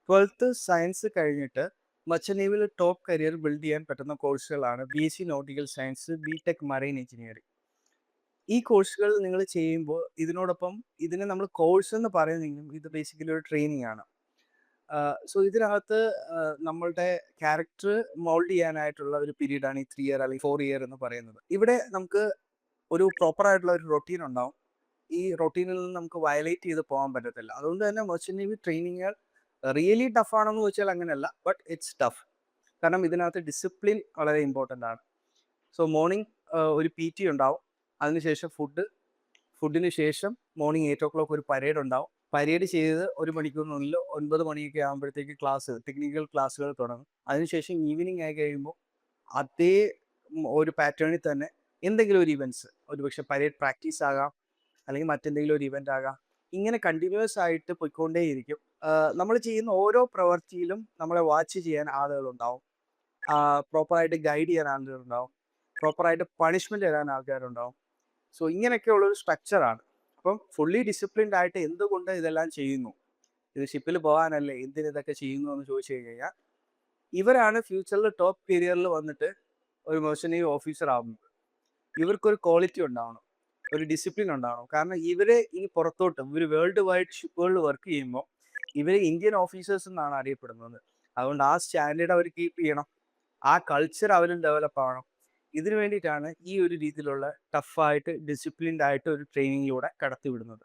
12th science കഴിഞ്ഞിട്ട് merchant നേവിയിൽ top career build ചെയ്യാൻ പറ്റുന്ന കോഴ്സുകളാണ് BSc nautical science, ബി.ടെക് marine engineering. ഈ കോഴ്സുകൾ നിങ്ങൾ ചെയ്യുമ്പോൾ ഇതിനോടൊപ്പം ഇതിനെ നമ്മൾ കോഴ്സ് എന്ന് പറയുന്നെങ്കിലും ഇത് ബേസിക്കലി ഒരു ട്രെയിനിങ് ആണ്. സോ ഇതിനകത്ത് നമ്മളുടെ ക്യാരക്ടർ മോൾഡ് ചെയ്യാനായിട്ടുള്ള ഒരു പീരീഡാണ് ഈ 3 ഇയർ അല്ലെങ്കിൽ 4 ഇയർ എന്ന് പറയുന്നത്. ഇവിടെ നമുക്ക് ഒരു പ്രോപ്പർ ആയിട്ടുള്ള ഒരു റൊട്ടീൻ ഉണ്ടാവും. ഈ റൊട്ടീനിൽ നിന്ന് നമുക്ക് വയലേറ്റ് ചെയ്ത് പോകാൻ പറ്റത്തില്ല. അതുകൊണ്ട് തന്നെ മെർച്ചന്റ് നേവി ട്രെയിനിങ്ങുകൾ റിയലി ടഫ് ആണെന്ന് ചോദിച്ചാൽ അങ്ങനെയല്ല. But it's tough. കാരണം ഇതിനകത്ത് ഡിസിപ്ലിൻ വളരെ ഇമ്പോർട്ടൻ്റ് ആണ്. സോ മോർണിംഗ് ഒരു പി.ടി ഉണ്ടാവും. അതിനുശേഷം ഫുഡിന് ശേഷം മോർണിംഗ് 8 ഒരു പരേഡ് ഉണ്ടാവും. പരേഡ് ചെയ്ത് 1 മണിക്കൂറിനുള്ളിൽ 9 മണിയൊക്കെ ആകുമ്പോഴത്തേക്ക് ടെക്നിക്കൽ ക്ലാസ്സുകൾ തുടങ്ങും. അതിനുശേഷം ഈവനിങ് ആയി കഴിയുമ്പോൾ അതേ ഒരു പാറ്റേണിൽ തന്നെ എന്തെങ്കിലും ഒരു ഇവൻറ്റ്സ്, ഒരുപക്ഷെ പരേഡ് പ്രാക്ടീസ് ആകാം, അല്ലെങ്കിൽ മറ്റെന്തെങ്കിലും ഒരു ഇവൻ്റ് ആകാം. ഇങ്ങനെ കണ്ടിന്യൂസ് ആയിട്ട് പോയിക്കൊണ്ടേയിരിക്കും. നമ്മൾ ചെയ്യുന്ന ഓരോ പ്രവൃത്തിയിലും നമ്മളെ വാച്ച് ചെയ്യാൻ ആളുകളുണ്ടാവും. പ്രോപ്പറായിട്ട് ഗൈഡ് ചെയ്യാൻ ആളുകളുണ്ടാവും. പ്രോപ്പറായിട്ട് പണിഷ്മെന്റ് തരാൻ ആൾക്കാരുണ്ടാവും. സോ ഇങ്ങനെയൊക്കെയുള്ളൊരു സ്ട്രക്ചറാണ്. അപ്പം ഫുള്ളി ഡിസിപ്ലിൻഡ് ആയിട്ട് എന്തുകൊണ്ട് ഇതെല്ലാം ചെയ്യുന്നു? ഇത് ഷിപ്പിൽ പോകാനല്ലേ, എന്തിന് ഇതൊക്കെ ചെയ്യുന്നു എന്ന് ചോദിച്ചു കഴിഞ്ഞാൽ, ഇവരാണ് ഫ്യൂച്ചറിൽ ടോപ്പ് കരിയറിൽ വന്നിട്ട് ഒരു മെർച്ചന്റ് നേവി ഓഫീസർ ആവുന്നത്. ഇവർക്കൊരു ക്വാളിറ്റി ഉണ്ടാവണം, ഒരു ഡിസിപ്ലിൻ ഉണ്ടാവണം. കാരണം ഇവരെ ഇനി പുറത്തോട്ട് ഇവർ വേൾഡ് വൈഡ് ഷിപ്പുകളിൽ വർക്ക് ചെയ്യുമ്പോൾ ഇവർ ഇന്ത്യൻ ഓഫീസേഴ്സ് എന്നാണ് അറിയപ്പെടുന്നത്. അതുകൊണ്ട് ആ സ്റ്റാൻഡേർഡ് അവർ കീപ്പ് ചെയ്യണം. ആ കൾച്ചർ അവരും ഡെവലപ്പ് ആവണം. ഇതിനു വേണ്ടിയിട്ടാണ് ഈ ഒരു രീതിയിലുള്ള ടഫായിട്ട് ഡിസിപ്ലിൻഡ് ആയിട്ട് ഒരു ട്രെയിനിങ്ങിലൂടെ കടത്തിവിടുന്നത്.